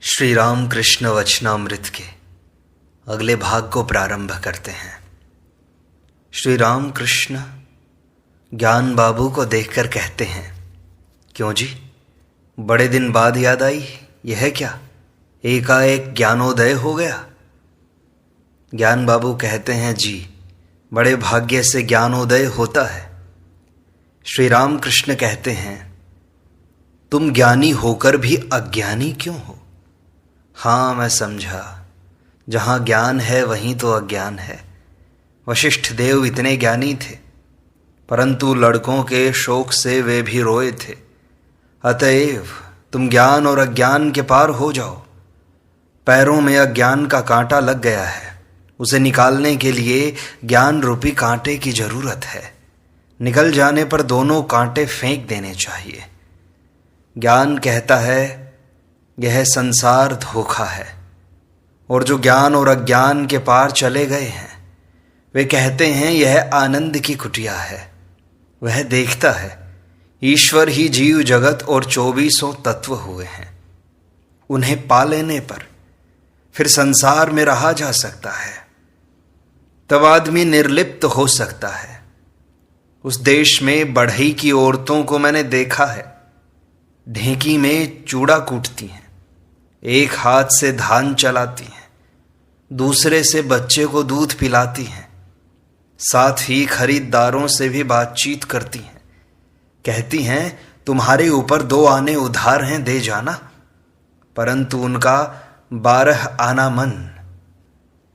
श्री राम कृष्ण वचनामृत के अगले भाग को प्रारंभ करते हैं। श्री राम कृष्ण ज्ञान बाबू को देखकर कहते हैं, क्यों जी, बड़े दिन बाद याद आई? यह क्या एकाएक ज्ञानोदय हो गया? ज्ञान बाबू कहते हैं, जी बड़े भाग्य से ज्ञानोदय होता है। श्री राम कृष्ण कहते हैं, तुम ज्ञानी होकर भी अज्ञानी क्यों हो? हाँ, मैं समझा, जहाँ ज्ञान है वहीं तो अज्ञान है। वशिष्ठ देव इतने ज्ञानी थे, परंतु लड़कों के शोक से वे भी रोए थे। अतएव तुम ज्ञान और अज्ञान के पार हो जाओ। पैरों में अज्ञान का कांटा लग गया है, उसे निकालने के लिए ज्ञान रूपी कांटे की जरूरत है। निकल जाने पर दोनों कांटे फेंक देने चाहिए। ज्ञान कहता है, यह संसार धोखा है, और जो ज्ञान और अज्ञान के पार चले गए हैं वे कहते हैं यह आनंद की कुटिया है। वह देखता है ईश्वर ही जीव जगत और 24 तत्व हुए हैं। उन्हें पा लेने पर फिर संसार में रहा जा सकता है, तब आदमी निर्लिप्त हो सकता है। उस देश में बढ़ई की औरतों को मैंने देखा है, ढेंकी में चूड़ा कूटती हैं, एक हाथ से धान चलाती हैं, दूसरे से बच्चे को दूध पिलाती हैं, साथ ही खरीदारों से भी बातचीत करती हैं। कहती हैं, तुम्हारे ऊपर 2 आने उधार हैं, दे जाना। परंतु उनका 12 आना मन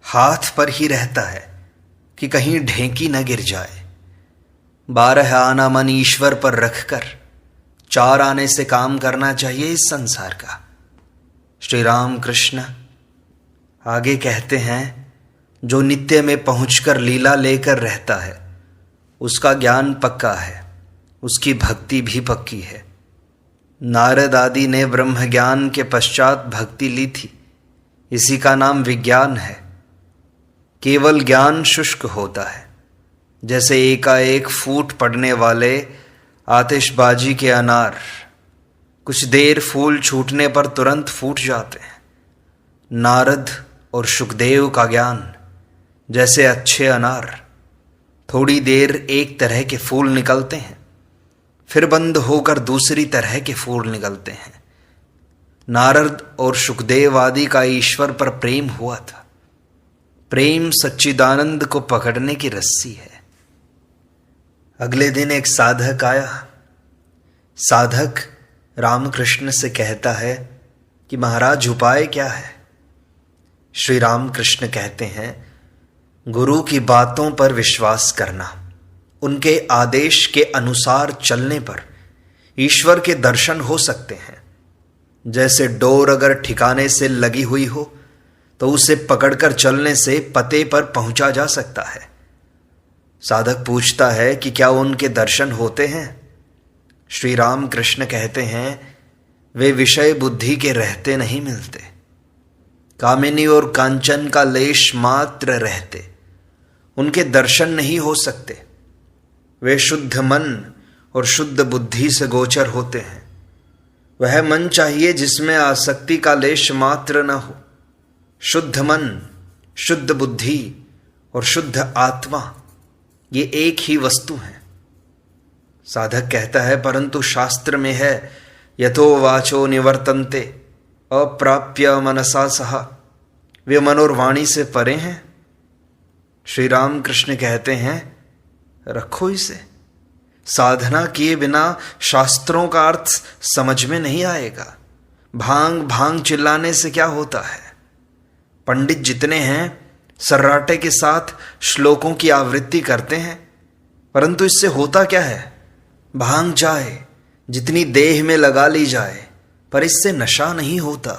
हाथ पर ही रहता है कि कहीं ढेंकी न गिर जाए। 12 आना मन ईश्वर पर रखकर 4 आने से काम करना चाहिए इस संसार का। श्री राम कृष्ण आगे कहते हैं, जो नित्य में पहुंचकर लीला लेकर रहता है उसका ज्ञान पक्का है, उसकी भक्ति भी पक्की है। नारद आदि ने ब्रह्म ज्ञान के पश्चात भक्ति ली थी, इसी का नाम विज्ञान है। केवल ज्ञान शुष्क होता है, जैसे एकाएक फूट पड़ने वाले आतिशबाजी के अनार। कुछ देर फूल छूटने पर तुरंत फूट जाते हैं। नारद और शुकदेव का ज्ञान जैसे अच्छे अनार, थोड़ी देर एक तरह के फूल निकलते हैं, फिर बंद होकर दूसरी तरह के फूल निकलते हैं। नारद और शुकदेव आदि का ईश्वर पर प्रेम हुआ था। प्रेम सच्चिदानंद को पकड़ने की रस्सी है। अगले दिन एक साधक आया। साधक रामकृष्ण से कहता है कि महाराज, उपाय क्या है? श्री रामकृष्ण कहते हैं, गुरु की बातों पर विश्वास करना, उनके आदेश के अनुसार चलने पर ईश्वर के दर्शन हो सकते हैं। जैसे डोर अगर ठिकाने से लगी हुई हो तो उसे पकड़कर चलने से पते पर पहुंचा जा सकता है। साधक पूछता है कि क्या उनके दर्शन होते हैं? श्री राम कृष्ण कहते हैं, वे विषय बुद्धि के रहते नहीं मिलते। कामिनी और कांचन का लेश मात्र रहते, उनके दर्शन नहीं हो सकते। वे शुद्ध मन और शुद्ध बुद्धि से गोचर होते हैं। वह मन चाहिए जिसमें आसक्ति का लेश मात्र न हो। शुद्ध मन, शुद्ध बुद्धि और शुद्ध आत्मा, ये एक ही वस्तु है। साधक कहता है, परंतु शास्त्र में है, यथो वाचो निवर्तन्ते अप्राप्य मनसा सह। वे मन और वाणी से परे हैं। श्री राम कृष्ण कहते हैं, रखो इसे। साधना किए बिना शास्त्रों का अर्थ समझ में नहीं आएगा। भांग भांग चिल्लाने से क्या होता है? पंडित जितने हैं सर्राटे के साथ श्लोकों की आवृत्ति करते हैं, परंतु इससे होता क्या है? भांग चाहे जितनी देह में लगा ली जाए, पर इससे नशा नहीं होता।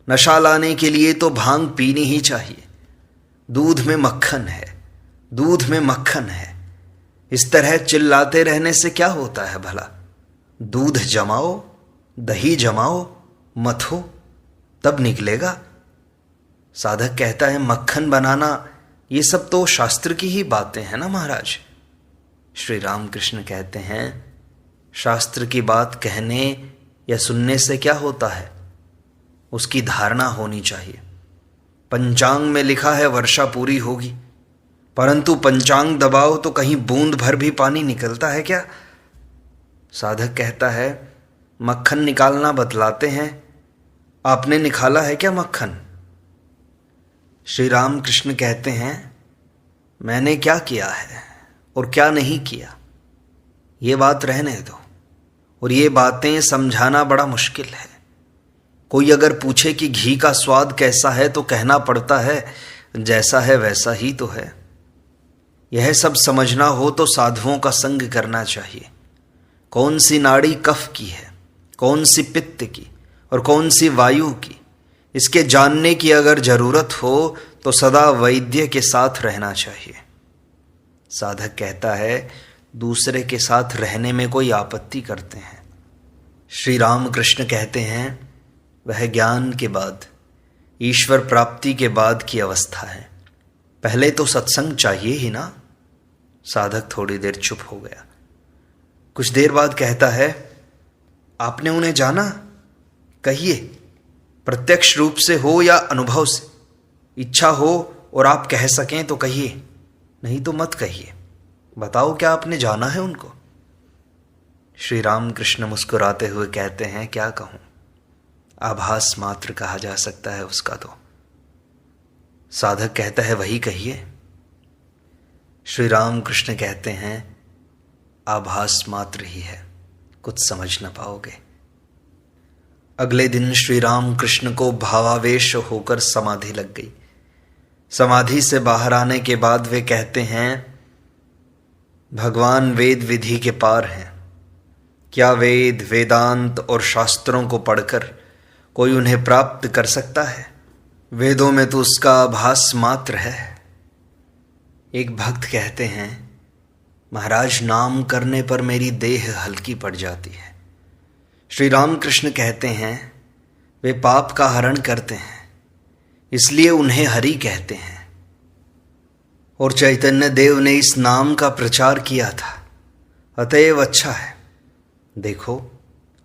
नशा लाने के लिए तो भांग पीनी ही चाहिए। दूध में मक्खन है, दूध में मक्खन है, इस तरह चिल्लाते रहने से क्या होता है भला? दूध जमाओ, दही जमाओ, मथो, तब निकलेगा। साधक कहता है, मक्खन बनाना ये सब तो शास्त्र की ही बातें हैं ना महाराज। श्री रामकृष्ण कहते हैं, शास्त्र की बात कहने या सुनने से क्या होता है? उसकी धारणा होनी चाहिए। पंचांग में लिखा है वर्षा पूरी होगी, परंतु पंचांग दबाओ तो कहीं बूंद भर भी पानी निकलता है क्या? साधक कहता है मक्खन निकालना बतलाते हैं, आपने निकाला है क्या मक्खन? श्री राम कृष्ण कहते हैं मैंने क्या किया है और क्या नहीं किया, ये बात रहने दो। और ये बातें समझाना बड़ा मुश्किल है। कोई अगर पूछे कि घी का स्वाद कैसा है तो कहना पड़ता है जैसा है वैसा ही तो है। यह सब समझना हो तो साधुओं का संग करना चाहिए। कौन सी नाड़ी कफ की है, कौन सी पित्त की और कौन सी वायु की, इसके जानने की अगर जरूरत हो तो सदा वैद्य के साथ रहना चाहिए। साधक कहता है दूसरे के साथ रहने में कोई आपत्ति करते हैं। श्री राम कृष्ण कहते हैं वह ज्ञान के बाद, ईश्वर प्राप्ति के बाद की अवस्था है। पहले तो सत्संग चाहिए ही ना। साधक थोड़ी देर चुप हो गया। कुछ देर बाद कहता है आपने उन्हें जाना? कहिए, प्रत्यक्ष रूप से हो या अनुभव से। इच्छा हो और आप कह सकें तो कहिए, नहीं तो मत कहिए। बताओ क्या आपने जाना है उनको? श्री राम कृष्ण मुस्कुराते हुए कहते हैं क्या कहूं, आभास मात्र कहा जा सकता है उसका तो। साधक कहता है वही कहिए। श्री राम कृष्ण कहते हैं आभास मात्र ही है, कुछ समझ न पाओगे। अगले दिन श्री राम कृष्ण को भावावेश होकर समाधि लग गई। समाधि से बाहर आने के बाद वे कहते हैं भगवान वेद विधि के पार हैं। क्या वेद, वेदांत और शास्त्रों को पढ़कर कोई उन्हें प्राप्त कर सकता है? वेदों में तो उसका आभास मात्र है। एक भक्त कहते हैं महाराज नाम करने पर मेरी देह हल्की पड़ जाती है। श्री राम कृष्ण कहते हैं वे पाप का हरण करते हैं, इसलिए उन्हें हरि कहते हैं। और चैतन्य देव ने इस नाम का प्रचार किया था, अतएव अच्छा है। देखो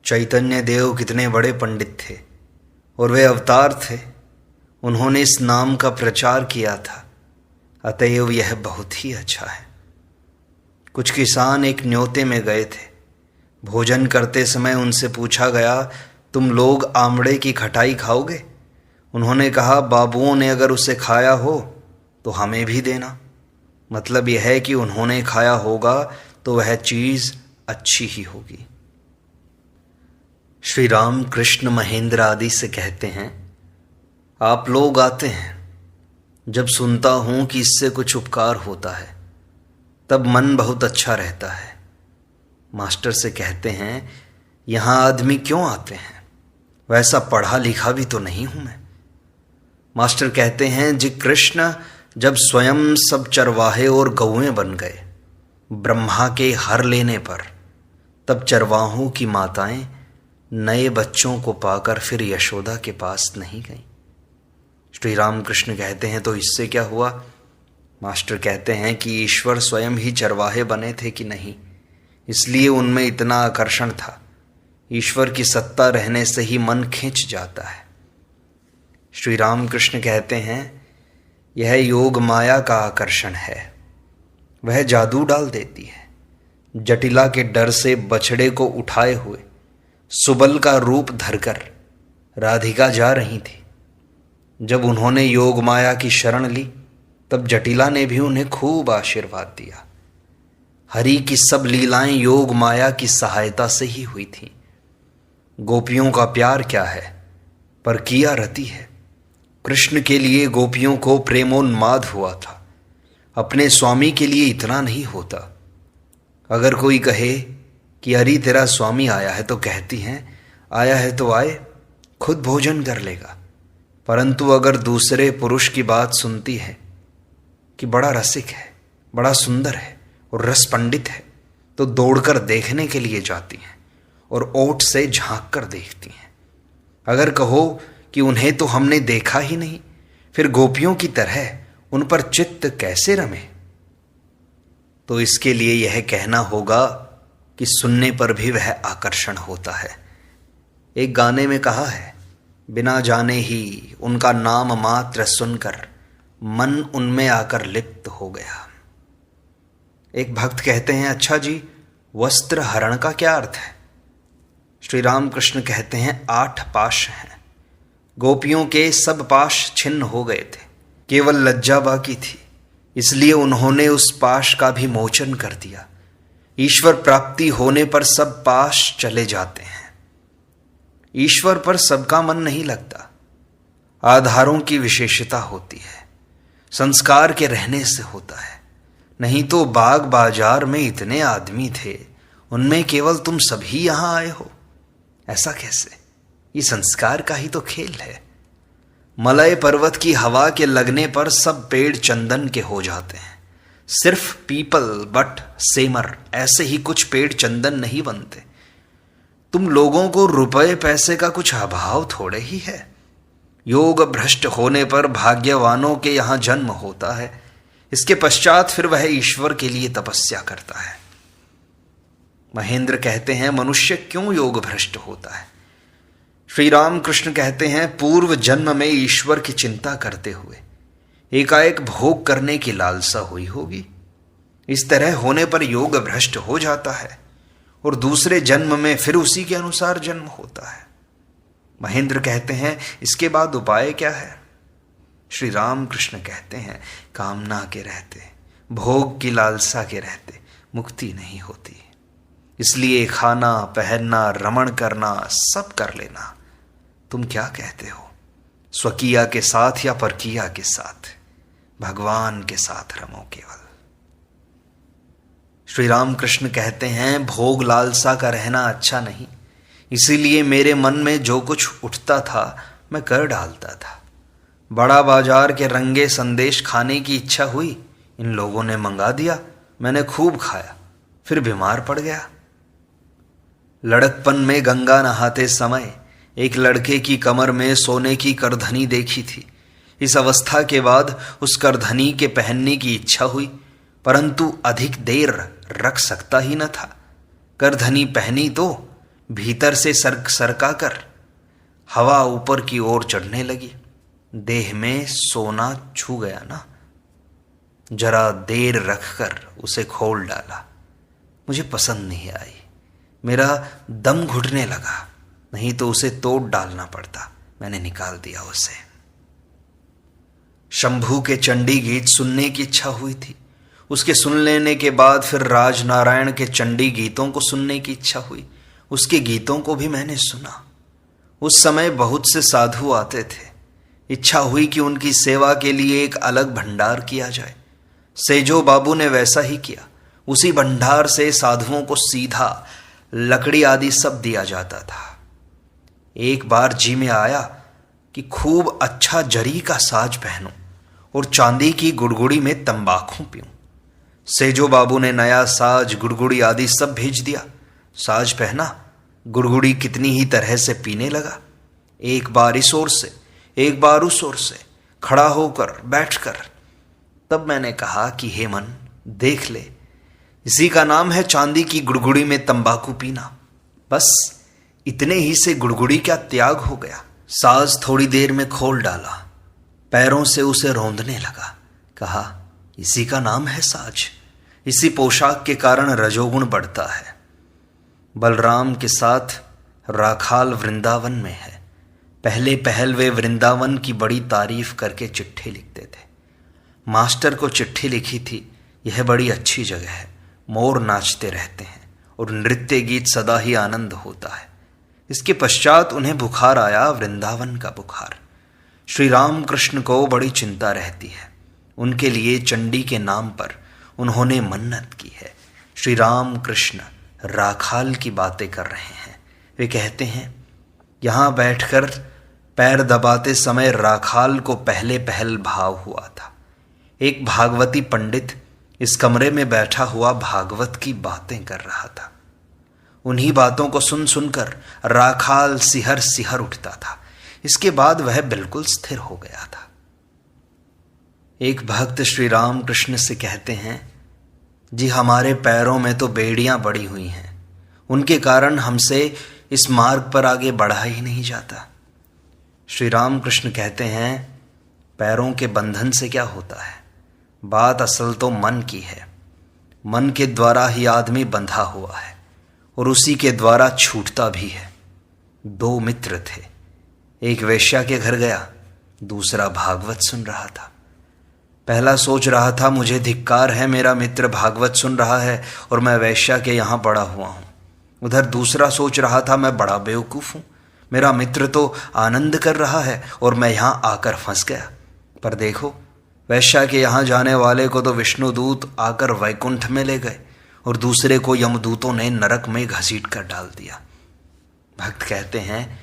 चैतन्य देव कितने बड़े पंडित थे और वे अवतार थे, उन्होंने इस नाम का प्रचार किया था, अतएव यह बहुत ही अच्छा है। कुछ किसान एक न्योते में गए थे। भोजन करते समय उनसे पूछा गया तुम लोग आमड़े की खटाई खाओगे? उन्होंने कहा बाबुओं ने अगर उसे खाया हो तो हमें भी देना। मतलब यह है कि उन्होंने खाया होगा तो वह चीज अच्छी ही होगी। श्री राम कृष्ण महेंद्र आदि से कहते हैं आप लोग आते हैं, जब सुनता हूं कि इससे कुछ उपकार होता है तब मन बहुत अच्छा रहता है। मास्टर से कहते हैं यहां आदमी क्यों आते हैं, वैसा पढ़ा लिखा भी तो नहीं हूं मैं। मास्टर कहते हैं जी कृष्ण जब स्वयं सब चरवाहे और गौएं बन गए ब्रह्मा के हर लेने पर, तब चरवाहों की माताएं नए बच्चों को पाकर फिर यशोदा के पास नहीं गईं। श्री राम कृष्ण कहते हैं तो इससे क्या हुआ? मास्टर कहते हैं कि ईश्वर स्वयं ही चरवाहे बने थे कि नहीं, इसलिए उनमें इतना आकर्षण था। ईश्वर की सत्ता रहने से ही मन खिंच जाता है। श्री राम कृष्ण कहते हैं यह योग माया का आकर्षण है, वह जादू डाल देती है। जटिला के डर से बछड़े को उठाए हुए सुबल का रूप धरकर राधिका जा रही थी। जब उन्होंने योग माया की शरण ली तब जटिला ने भी उन्हें खूब आशीर्वाद दिया। हरि की सब लीलाएं योग माया की सहायता से ही हुई थी। गोपियों का प्यार क्या है, पर किया रति है। कृष्ण के लिए गोपियों को प्रेमोन्माद हुआ था, अपने स्वामी के लिए इतना नहीं होता। अगर कोई कहे कि अरे तेरा स्वामी आया है तो कहती हैं आया है तो आए, खुद भोजन कर लेगा। परंतु अगर दूसरे पुरुष की बात सुनती है कि बड़ा रसिक है, बड़ा सुंदर है और रस पंडित है, तो दौड़कर देखने के लिए जाती हैं और ओट से झांक कर देखती हैं। अगर कहो कि उन्हें तो हमने देखा ही नहीं, फिर गोपियों की तरह उन पर चित्त कैसे रमे? तो इसके लिए यह कहना होगा कि सुनने पर भी वह आकर्षण होता है। एक गाने में कहा है बिना जाने ही उनका नाम मात्र सुनकर मन उनमें आकर लिप्त हो गया। एक भक्त कहते हैं, अच्छा जी, वस्त्र हरण का क्या अर्थ है? श्री राम कृष्ण कहते हैं, 8 पाश हैं। गोपियों के सब पाश छिन्न हो गए थे, केवल लज्जा बाकी थी, इसलिए उन्होंने उस पाश का भी मोचन कर दिया। ईश्वर प्राप्ति होने पर सब पाश चले जाते हैं। ईश्वर पर सबका मन नहीं लगता। आधारों की विशेषता होती है, संस्कार के रहने से होता है। नहीं तो बाग बाजार में इतने आदमी थे, उनमें केवल तुम सभी यहां आए हो। ऐसा कैसे? ये संस्कार का ही तो खेल है। मलय पर्वत की हवा के लगने पर सब पेड़ चंदन के हो जाते हैं। सिर्फ पीपल, बट, सेमर ऐसे ही कुछ पेड़ चंदन नहीं बनते। तुम लोगों को रुपए पैसे का कुछ अभाव थोड़े ही है। योग भ्रष्ट होने पर भाग्यवानों के यहां जन्म होता है, इसके पश्चात फिर वह ईश्वर के लिए तपस्या करता है। महेंद्र कहते हैं, मनुष्य क्यों योग भ्रष्ट होता है? श्री राम कृष्ण कहते हैं, पूर्व जन्म में ईश्वर की चिंता करते हुए एकाएक भोग करने की लालसा हुई होगी। इस तरह होने पर योग भ्रष्ट हो जाता है और दूसरे जन्म में फिर उसी के अनुसार जन्म होता है। महेंद्र कहते हैं, इसके बाद उपाय क्या है? श्री राम कृष्ण कहते हैं, कामना के रहते, भोग की लालसा के रहते मुक्ति नहीं होती। इसलिए खाना, पहनना, रमण करना सब कर लेना। तुम क्या कहते हो? स्वकीया के साथ या परकीया के साथ? भगवान के साथ रमो केवल। श्री राम कृष्ण कहते हैं, भोग लालसा का रहना अच्छा नहीं, इसीलिए मेरे मन में जो कुछ उठता था मैं कर डालता था। बड़ा बाजार के रंगे संदेश खाने की इच्छा हुई, इन लोगों ने मंगा दिया, मैंने खूब खाया, फिर बीमार पड़ गया। लड़कपन में गंगा नहाते समय एक लड़के की कमर में सोने की करधनी देखी थी। इस अवस्था के बाद उस करधनी के पहनने की इच्छा हुई, परंतु अधिक देर रख सकता ही न था। करधनी पहनी तो भीतर से सरका कर हवा ऊपर की ओर चढ़ने लगी। देह में सोना छू गया ना। जरा देर रखकर उसे खोल डाला, मुझे पसंद नहीं आई। मेरा दम घुटने लगा, नहीं तो उसे तोड़ डालना पड़ता। मैंने निकाल दिया उसे। शंभू के चंडी गीत सुनने की इच्छा हुई थी। उसके सुन लेने के बाद फिर राजनारायण के चंडी गीतों को सुनने की इच्छा हुई। उसके गीतों को भी मैंने सुना। उस समय बहुत से साधु आते थे। इच्छा हुई कि उनकी सेवा के लिए एक अलग भंडार किया जाए। सेजो बाबू ने वैसा ही किया। उसी भंडार से साधुओं को सीधा लकड़ी आदि सब दिया जाता था। एक बार जी में आया कि खूब अच्छा जरी का साज पहनूं और चांदी की गुड़गुड़ी में तंबाकू पीऊं। सेजो बाबू ने नया साज, गुड़गुड़ी आदि सब भेज दिया। साज पहना, गुड़गुड़ी कितनी ही तरह से पीने लगा। एक बार इस ओर से, एक बार उस ओर से, खड़ा होकर, बैठकर। तब मैंने कहा कि हे मन, देख ले, इसी का नाम है चांदी की गुड़गुड़ी में तंबाकू पीना। बस इतने ही से गुड़गुड़ी का त्याग हो गया। साज थोड़ी देर में खोल डाला, पैरों से उसे रौंदने लगा। कहा, इसी का नाम है साज। इसी पोशाक के कारण रजोगुण बढ़ता है। बलराम के साथ राखाल वृंदावन में है। पहले पहल वे वृंदावन की बड़ी तारीफ करके चिट्ठी लिखते थे। मास्टर को चिट्ठी लिखी थी, यह बड़ी अच्छी जगह है, मोर नाचते रहते हैं और नृत्य गीत सदा ही आनंद होता है। इसके पश्चात उन्हें बुखार आया, वृंदावन का बुखार। श्री राम कृष्ण को बड़ी चिंता रहती है। उनके लिए चंडी के नाम पर उन्होंने मन्नत की है। श्री राम कृष्ण राखाल की बातें कर रहे हैं। वे कहते हैं, यहाँ बैठकर पैर दबाते समय राखाल को पहले पहल भाव हुआ था। एक भागवती पंडित इस कमरे में बैठा हुआ भागवत की बातें कर रहा था। उन्हीं बातों को सुन सुनकर राखाल सिहर सिहर उठता था। इसके बाद वह बिल्कुल स्थिर हो गया था। एक भक्त श्री राम कृष्ण से कहते हैं, जी हमारे पैरों में तो बेड़ियां पड़ी हुई हैं, उनके कारण हमसे इस मार्ग पर आगे बढ़ा ही नहीं जाता। श्री राम कृष्ण कहते हैं पैरों के बंधन से क्या होता है, बात असल तो मन की है। मन के द्वारा ही आदमी बंधा हुआ है और उसी के द्वारा छूटता भी है। दो मित्र थे, एक वेश्या के घर गया, दूसरा भागवत सुन रहा था। पहला सोच रहा था मुझे धिक्कार है, मेरा मित्र भागवत सुन रहा है और मैं वेश्या के यहाँ पड़ा हुआ हूँ। उधर दूसरा सोच रहा था मैं बड़ा बेवकूफ़ हूँ, मेरा मित्र तो आनंद कर रहा है और मैं यहाँ आकर फंस गया। पर देखो, वैश्या के यहाँ जाने वाले को तो विष्णुदूत आकर वैकुंठ में ले गए और दूसरे को यमदूतों ने नरक में घसीट कर डाल दिया। भक्त कहते हैं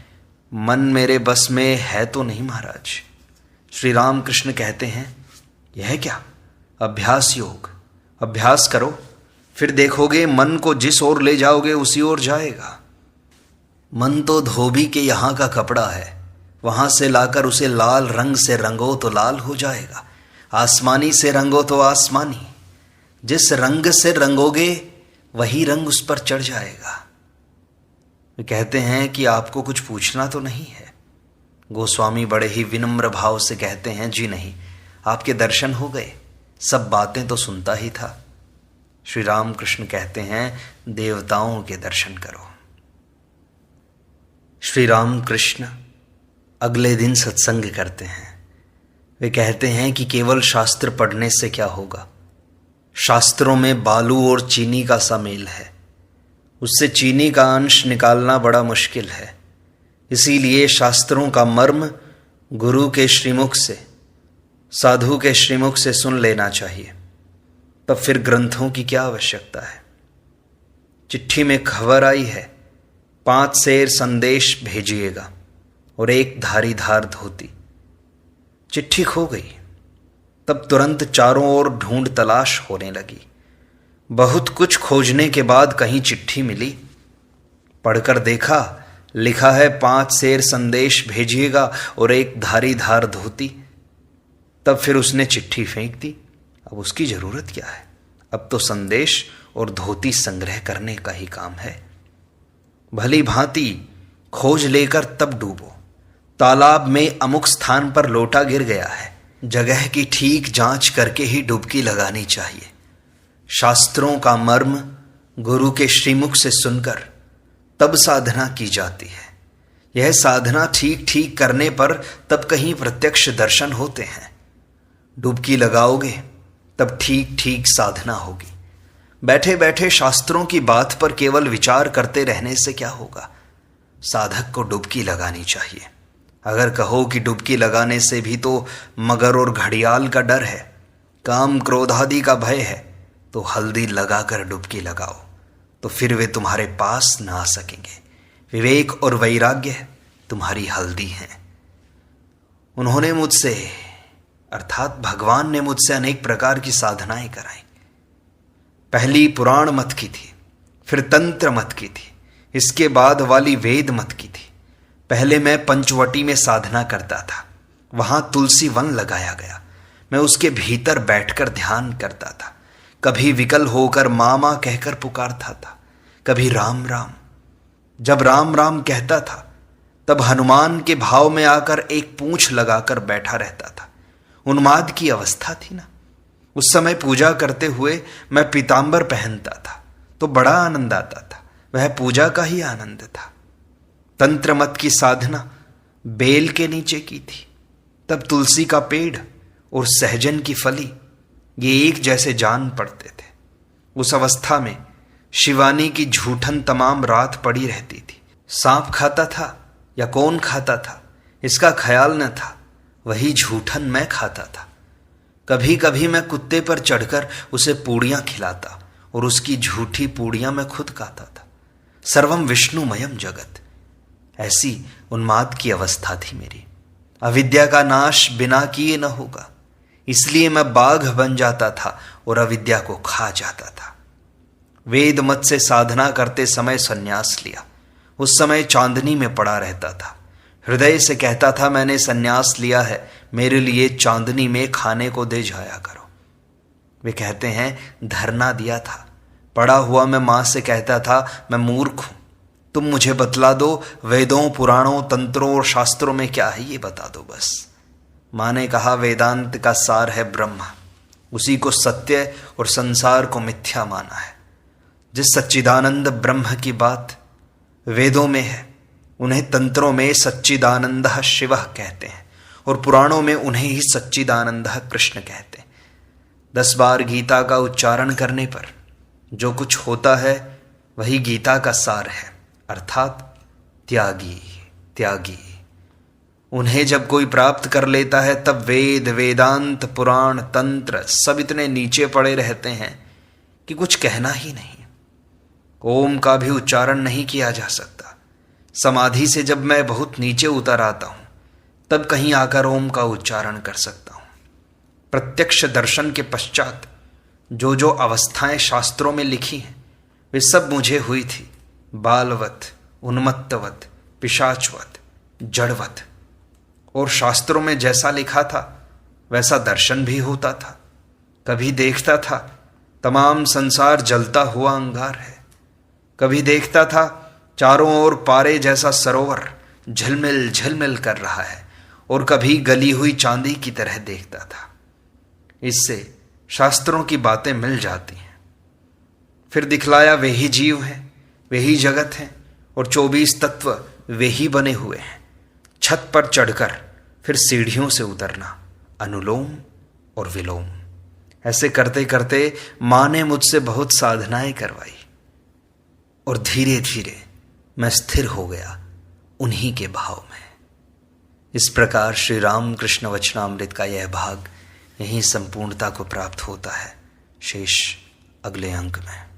मन मेरे बस में है तो नहीं महाराज। श्री राम कृष्ण कहते हैं यह क्या, अभ्यास योग। अभ्यास करो, फिर देखोगे मन को जिस ओर ले जाओगे उसी ओर जाएगा। मन तो धोबी के यहाँ का कपड़ा है, वहां से लाकर उसे लाल रंग से रंगो तो लाल हो जाएगा, आसमानी से रंगो तो आसमानी। जिस रंग से रंगोगे वही रंग उस पर चढ़ जाएगा। वे कहते हैं कि आपको कुछ पूछना तो नहीं है। गोस्वामी बड़े ही विनम्र भाव से कहते हैं जी नहीं, आपके दर्शन हो गए, सब बातें तो सुनता ही था। श्री राम कृष्ण कहते हैं देवताओं के दर्शन करो। श्री राम कृष्ण अगले दिन सत्संग करते हैं। वे कहते हैं कि केवल शास्त्र पढ़ने से क्या होगा, शास्त्रों में बालू और चीनी का सा मेल है, उससे चीनी का अंश निकालना बड़ा मुश्किल है। इसीलिए शास्त्रों का मर्म गुरु के श्रीमुख से, साधु के श्रीमुख से सुन लेना चाहिए, तब फिर ग्रंथों की क्या आवश्यकता है। चिट्ठी में खबर आई है 5 सेर संदेश भेजिएगा और 1 धारीधार धोती। चिट्ठी खो गई, तब तुरंत चारों ओर ढूंढ तलाश होने लगी। बहुत कुछ खोजने के बाद कहीं चिट्ठी मिली। पढ़कर देखा, लिखा है 5 सेर संदेश भेजिएगा और 1 धारीधार धोती। तब फिर उसने चिट्ठी फेंक दी। अब उसकी जरूरत क्या है, अब तो संदेश और धोती संग्रह करने का ही काम है। भली भांति खोज लेकर तब डूबो। तालाब में अमुक स्थान पर लोटा गिर गया है, जगह की ठीक जांच करके ही डुबकी लगानी चाहिए। शास्त्रों का मर्म गुरु के श्रीमुख से सुनकर तब साधना की जाती है। यह साधना ठीक ठीक करने पर तब कहीं प्रत्यक्ष दर्शन होते हैं। डुबकी लगाओगे तब ठीक ठीक साधना होगी। बैठे बैठे शास्त्रों की बात पर केवल विचार करते रहने से क्या होगा। साधक को डुबकी लगानी चाहिए। अगर कहो कि डुबकी लगाने से भी तो मगर और घड़ियाल का डर है, काम क्रोध आदि का भय है, तो हल्दी लगाकर डुबकी लगाओ, तो फिर वे तुम्हारे पास ना आ सकेंगे। विवेक और वैराग्य तुम्हारी हल्दी हैं। उन्होंने मुझसे, अर्थात भगवान ने मुझसे अनेक प्रकार की साधनाएं कराई। पहली पुराण मत की थी, फिर तंत्र मत की थी, इसके बाद वाली वेद मत की थी। पहले मैं पंचवटी में साधना करता था, वहां तुलसी वन लगाया गया, मैं उसके भीतर बैठकर ध्यान करता था। कभी विकल होकर मामा कहकर पुकारता था, कभी राम राम। जब राम राम कहता था तब हनुमान के भाव में आकर एक पूंछ लगाकर बैठा रहता था। उन्माद की अवस्था थी ना, उस समय पूजा करते हुए मैं पीतांबर पहनता था तो बड़ा आनंद आता था, वह पूजा का ही आनंद था। तंत्र मत की साधना बेल के नीचे की थी, तब तुलसी का पेड़ और सहजन की फली ये एक जैसे जान पड़ते थे। उस अवस्था में शिवानी की झूठन तमाम रात पड़ी रहती थी। सांप खाता था या कौन खाता था इसका ख्याल न था, वही झूठन मैं खाता था। कभी कभी मैं कुत्ते पर चढ़कर उसे पूड़ियां खिलाता और उसकी झूठी पूड़ियां मैं खुद खाता था। सर्वम विष्णुमयम जगत, ऐसी उन्माद की अवस्था थी मेरी। अविद्या का नाश बिना किए न होगा, इसलिए मैं बाघ बन जाता था और अविद्या को खा जाता था। वेद मत से साधना करते समय संन्यास लिया। उस समय चांदनी में पड़ा रहता था। हृदय से कहता था मैंने संन्यास लिया है, मेरे लिए चांदनी में खाने को दे जाया करो। वे कहते हैं धरना दिया था। पड़ा हुआ मैं मां से कहता था मैं मूर्ख हूं, तुम मुझे बतला दो वेदों, पुराणों, तंत्रों और शास्त्रों में क्या है, ये बता दो बस। माँ ने कहा, वेदांत का सार है ब्रह्म, उसी को सत्य और संसार को मिथ्या माना है। जिस सच्चिदानंद ब्रह्म की बात वेदों में है, उन्हें तंत्रों में सच्चिदानंद शिव कहते हैं और पुराणों में उन्हें ही सच्चिदानंद कृष्ण कहते हैं। 10 बार गीता का उच्चारण करने पर जो कुछ होता है वही गीता का सार है, अर्थात त्यागी त्यागी। उन्हें जब कोई प्राप्त कर लेता है तब वेद, वेदांत, पुराण, तंत्र सब इतने नीचे पड़े रहते हैं कि कुछ कहना ही नहीं। ओम का भी उच्चारण नहीं किया जा सकता। समाधि से जब मैं बहुत नीचे उतर आता हूं तब कहीं आकर ओम का उच्चारण कर सकता हूं। प्रत्यक्ष दर्शन के पश्चात जो जो अवस्थाएं शास्त्रों में लिखी हैं वे सब मुझे हुई थी, बालवत, उन्मत्तवत, पिशाचवत, जड़वत। और शास्त्रों में जैसा लिखा था वैसा दर्शन भी होता था। कभी देखता था तमाम संसार जलता हुआ अंगार है, कभी देखता था चारों ओर पारे जैसा सरोवर झिलमिल झिलमिल कर रहा है, और कभी गली हुई चांदी की तरह देखता था। इससे शास्त्रों की बातें मिल जाती हैं। फिर दिखलाया वे ही जीव हैं, वे ही जगत हैं और 24 तत्व वे ही बने हुए हैं। छत पर चढ़कर फिर सीढ़ियों से उतरना, अनुलोम और विलोम। ऐसे करते करते माँ ने मुझसे बहुत साधनाएं करवाई और धीरे धीरे मैं स्थिर हो गया उन्हीं के भाव में। इस प्रकार श्री राम कृष्ण वचनामृत का यह भाग यहीं संपूर्णता को प्राप्त होता है। शेष अगले अंक में।